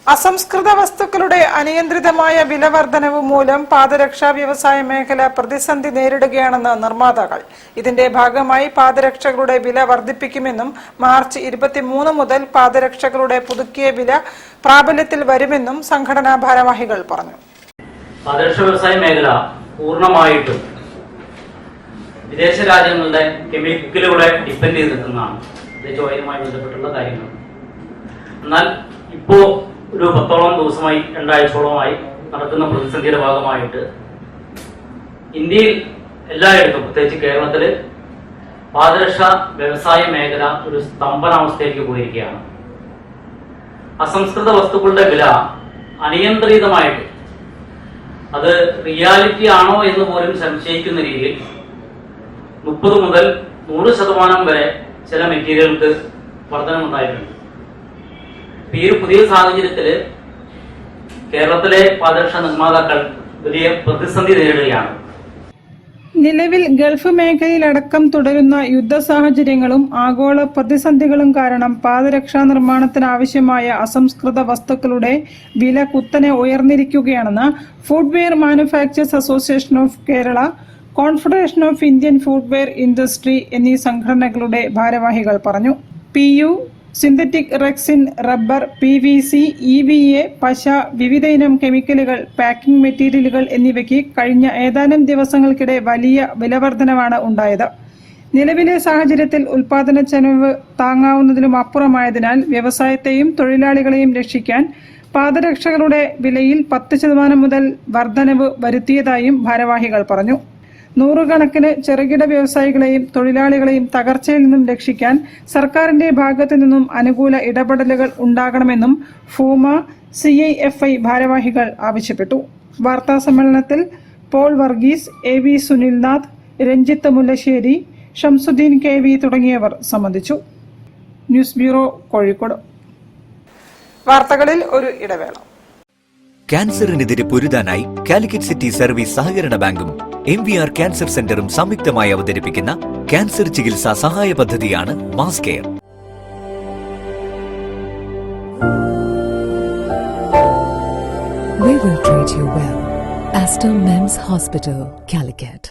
അസംസ്കൃത വസ്തുക്കളുടെ അനിയന്ത്രിതമായ വിലവർധനവ് മൂലം പാദരക്ഷാ വ്യവസായ മേഖല പ്രതിസന്ധി നേരിടുകയാണെന്ന് നിർമ്മാതാക്കൾ. ഇതിന്റെ ഭാഗമായി പാദരക്ഷകളുടെ വില വർദ്ധിപ്പിക്കുമെന്നും മാർച്ച് 23 മുതൽ പാദരക്ഷകളുടെ പുതുക്കിയ വില പ്രാബല്യത്തിൽ വരുമെന്നും സംഘടനാ ഭാരവാഹികൾ പറഞ്ഞു. പാദരക്ഷാ വ്യവസായ മേഖല പൂർണ്ണമായിട്ടും വിദേശ രാജ്യങ്ങളുടെ കെമിക്കലുകളെ ഡിപ്പെൻഡ് ചെയ്ത് നിൽക്കുന്നതാണ്. ഓയിലുമായി ബന്ധപ്പെട്ടുള്ള കാര്യങ്ങൾ. എന്നാൽ ഇപ്പോ ഒരു 10ഓളം ദിവസമായി 2 ആഴ്ചയോളമായി നടക്കുന്ന പ്രതിസന്ധിയുടെ ഭാഗമായിട്ട് ഇന്ത്യയിൽ എല്ലായിടത്തും പ്രത്യേകിച്ച് കേരളത്തില് പാദരക്ഷാ വ്യവസായ മേഖല ഒരു സ്തംഭനാവസ്ഥയിലേക്ക് പോയിരിക്കുകയാണ്. അസംസ്കൃത വസ്തുക്കളുടെ വില അനിയന്ത്രിതമായിട്ട് അത് റിയാലിറ്റി ആണോ എന്ന് പോലും സംശയിക്കുന്ന രീതിയിൽ 30 മുതൽ 100% വരെ ചില മെറ്റീരിയലുകൾക്ക് വർധനമുണ്ടായിട്ടുണ്ട്. ഈ ഒരു പുതിയ സാഹചര്യത്തില് കേരളത്തിലെ പാദരക്ഷാ നിർമ്മാതാക്കൾ വലിയ പ്രതിസന്ധി നേരിടുകയാണ്. നിലവിൽ ഗൾഫ് മേഖലയിലടക്കം തുടരുന്ന യുദ്ധ സാഹചര്യങ്ങളും ആഗോള പ്രതിസന്ധികളും കാരണം പാദരക്ഷാ നിർമ്മാണത്തിന് ആവശ്യമായ അസംസ്കൃത വസ്തുക്കളുടെ വില കുത്തനെ ഉയർന്നിരിക്കുകയാണെന്ന് footwear manufacturers association of Kerala, confederation of Indian footwear industry എന്നീ സംഘടനകളുടെ ഭാരവാഹികൾ പറഞ്ഞു. PU, synthetic rexine, rubber, PVC, EVA, പശ, വിവിധ ഇനം കെമിക്കലുകൾ, പാക്കിംഗ് മെറ്റീരിയലുകൾ എന്നിവയ്ക്ക് കഴിഞ്ഞ ഏതാനും ദിവസങ്ങൾക്കിടെ വലിയ വിലവർധനവാണ് ഉണ്ടായത്. നിലവിലെ സാഹചര്യത്തിൽ ഉൽപാദന ചെലവ് താങ്ങാവുന്നതിലും അപ്പുറമായതിനാൽ വ്യവസായത്തെയും തൊഴിലാളികളെയും രക്ഷിക്കാൻ പാദരക്ഷകളുടെ വിലയിൽ 10% മുതൽ വർധനവ് വരുത്തിയതായും ഭാരവാഹികൾ പറഞ്ഞു. നൂറുകണക്കിന് ചെറുകിട വ്യവസായികളെയും തൊഴിലാളികളെയും തകർച്ചയിൽ നിന്നും രക്ഷിക്കാൻ സർക്കാരിന്റെ ഭാഗത്തു നിന്നും അനുകൂല ഇടപെടലുകൾ ഉണ്ടാകണമെന്നും ഫൂമ CIFI ഭാരവാഹികൾ ആവശ്യപ്പെട്ടു. വാർത്താ സമ്മേളനത്തിൽ Paul Varghese, AV Sunilnath, Ranjith Mullassery, Shamsuddin KV തുടങ്ങിയവർ സംബന്ധിച്ചു. News bureau, Kozhikode. വാർത്തകളിൽ ഒരു ഇടവേള. ക്യാൻസറിനെതിരെ പൊരുതാനായി കാലിക്കറ്റ് സിറ്റി സർവീസ് സഹകരണ ബാങ്കും MVR ക്യാൻസർ സെന്ററും സംയുക്തമായി അവതരിപ്പിക്കുന്ന ക്യാൻസർ ചികിത്സാ സഹായ പദ്ധതിയാണ് mass care. We will treat you well. Aster Men's Hospital, Calicut.